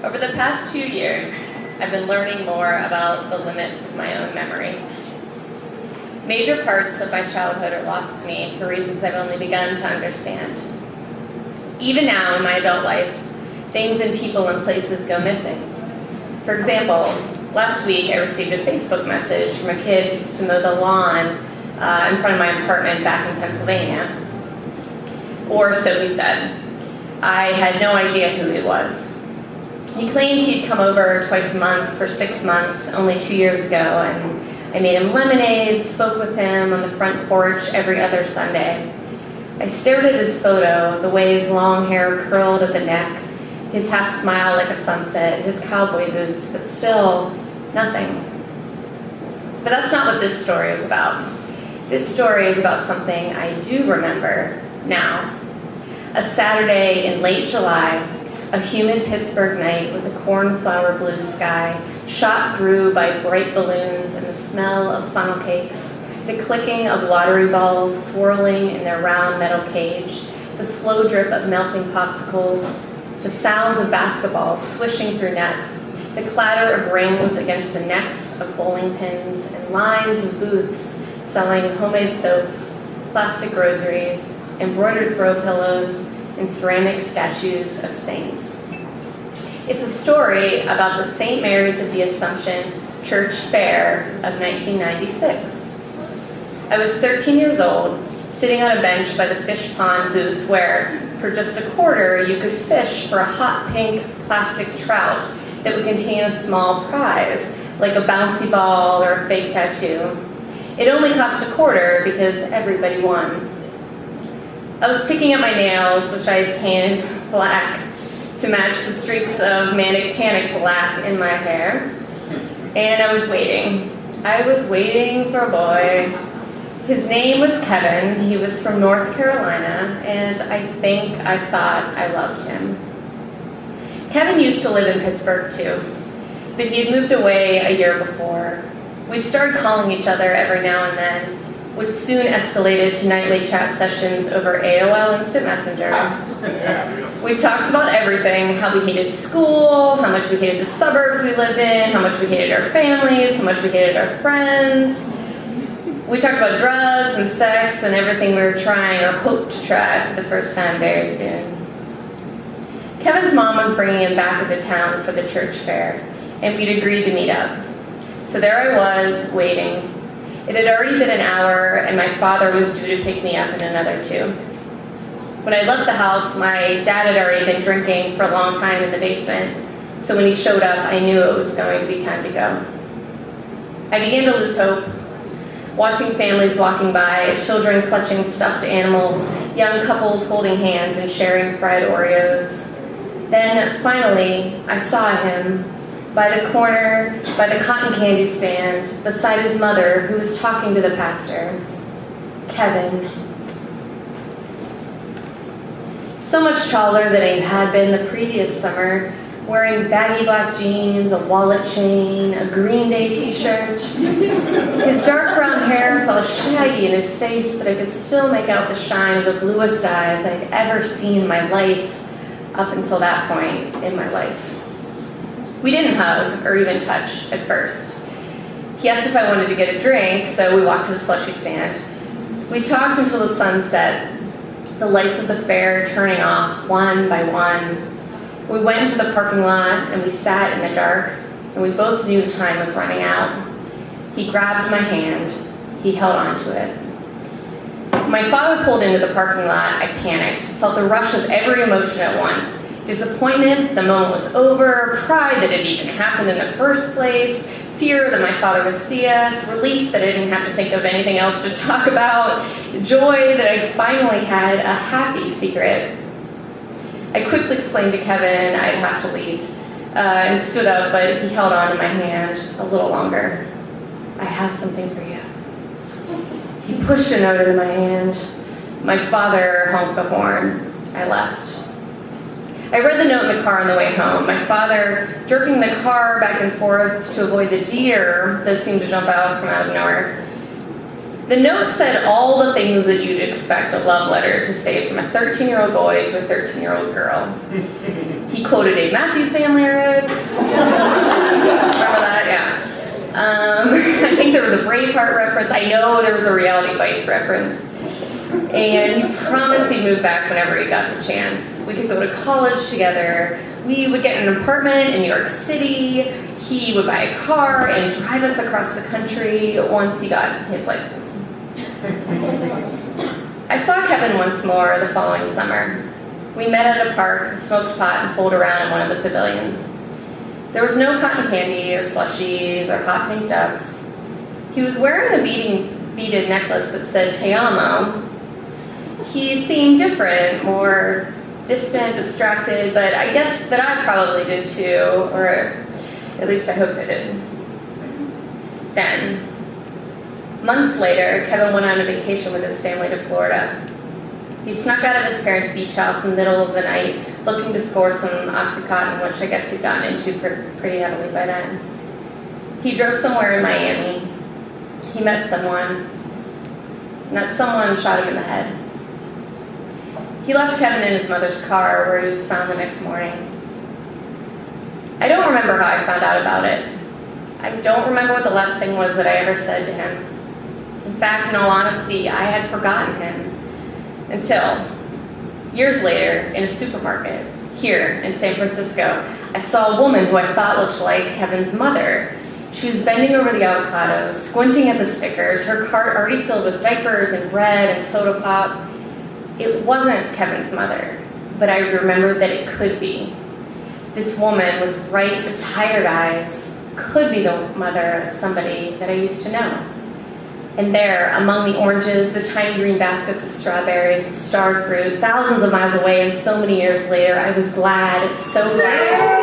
Over the past few years, I've been learning more about the limits of my own memory. Major parts of my childhood are lost to me for reasons I've only begun to understand. Even now in my adult life, things and people and places go missing. For example, last week I received a Facebook message from a kid who used to mow the lawn in front of my apartment back in Pennsylvania. Or so he said. I had no idea who he was. He claimed he'd come over twice a month for 6 months, only 2 years ago, and I made him lemonade, spoke with him on the front porch every other Sunday. I stared at his photo, the way his long hair curled at the neck, his half smile like a sunset, his cowboy boots, but still, nothing. But that's not what this story is about. This story is about something I do remember now. A Saturday in late July, a humid Pittsburgh night with a cornflower blue sky, shot through by bright balloons and the smell of funnel cakes, the clicking of lottery balls swirling in their round metal cage, the slow drip of melting popsicles, the sounds of basketballs swishing through nets, the clatter of rings against the necks of bowling pins, and lines of booths selling homemade soaps, plastic rosaries, embroidered throw pillows, and ceramic statues of saints. It's a story about the St. Mary's of the Assumption Church Fair of 1996. I was 13 years old, sitting on a bench by the fish pond booth where, for just a quarter, you could fish for a hot pink plastic trout that would contain a small prize, like a bouncy ball or a fake tattoo. It only cost a quarter because everybody won. I was picking up my nails, which I had painted black to match the streaks of manic panic black in my hair. And I was waiting. I was waiting for a boy. His name was Kevin. He was from North Carolina, and I think I thought I loved him. Kevin used to live in Pittsburgh too, but he had moved away a year before. We'd started calling each other every now and then, which soon escalated to nightly chat sessions over AOL Instant Messenger. We talked about everything, how we hated school, how much we hated the suburbs we lived in, how much we hated our families, how much we hated our friends. We talked about drugs and sex and everything we were trying or hoped to try for the first time very soon. Kevin's mom was bringing him back into town for the church fair, and we'd agreed to meet up. So there I was, waiting. It had already been an hour, and my father was due to pick me up in another 2. When I left the house, my dad had already been drinking for a long time in the basement, so when he showed up, I knew it was going to be time to go. I began to lose hope, watching families walking by, children clutching stuffed animals, young couples holding hands and sharing fried Oreos. Then, finally, I saw him, by the corner, by the cotton candy stand, beside his mother, who was talking to the pastor. Kevin. So much taller than he had been the previous summer, wearing baggy black jeans, a wallet chain, a Green Day t-shirt. His dark brown hair felt shaggy in his face, but I could still make out the shine of the bluest eyes I'd ever seen in my life, up until that point in my life. We didn't hug or even touch at first. He asked if I wanted to get a drink, so we walked to the slushy stand. We talked until the sun set, the lights of the fair turning off one by one. We went into the parking lot and we sat in the dark, and we both knew time was running out. He grabbed my hand. He held on to it. When my father pulled into the parking lot, I panicked, felt the rush of every emotion at once. Disappointment, the moment was over, pride that it even happened in the first place, fear that my father would see us, relief that I didn't have to think of anything else to talk about, joy that I finally had a happy secret. I quickly explained to Kevin I'd have to leave and stood up, but he held on to my hand a little longer. I have something for you. He pushed a note into my hand. My father honked the horn. I left. I read the note in the car on the way home, my father jerking the car back and forth to avoid the deer that seemed to jump out from out of nowhere. The note said all the things that you'd expect a love letter to say from a 13-year-old boy to a 13-year-old girl. He quoted Dave Matthews Band lyrics, Braveheart reference. I know there was a Reality Bites reference. And he promised he'd move back whenever he got the chance. We could go to college together. We would get an apartment in New York City. He would buy a car and drive us across the country once he got his license. I saw Kevin once more the following summer. We met at a park, smoked pot, and fooled around in one of the pavilions. There was no cotton candy or slushies or hot pink ducks. He was wearing a beaded necklace that said Te Amo. He seemed different, more distant, distracted, but I guess that I probably did too, or at least I hoped I did. Then, months later, Kevin went on a vacation with his family to Florida. He snuck out of his parents' beach house in the middle of the night, looking to score some Oxycontin, which I guess he'd gotten into pretty heavily by then. He drove somewhere in Miami. He met someone, and that someone shot him in the head. He left Kevin in his mother's car, where he was found the next morning. I don't remember how I found out about it. I don't remember what the last thing was that I ever said to him. In fact, in all honesty, I had forgotten him. Until, years later, in a supermarket, here in San Francisco, I saw a woman who I thought looked like Kevin's mother. She was bending over the avocados, squinting at the stickers, her cart already filled with diapers and bread and soda pop. It wasn't Kevin's mother, but I remembered that it could be. This woman with bright, tired eyes could be the mother of somebody that I used to know. And there, among the oranges, the tiny green baskets of strawberries, the star fruit, thousands of miles away and so many years later, I was glad, so glad.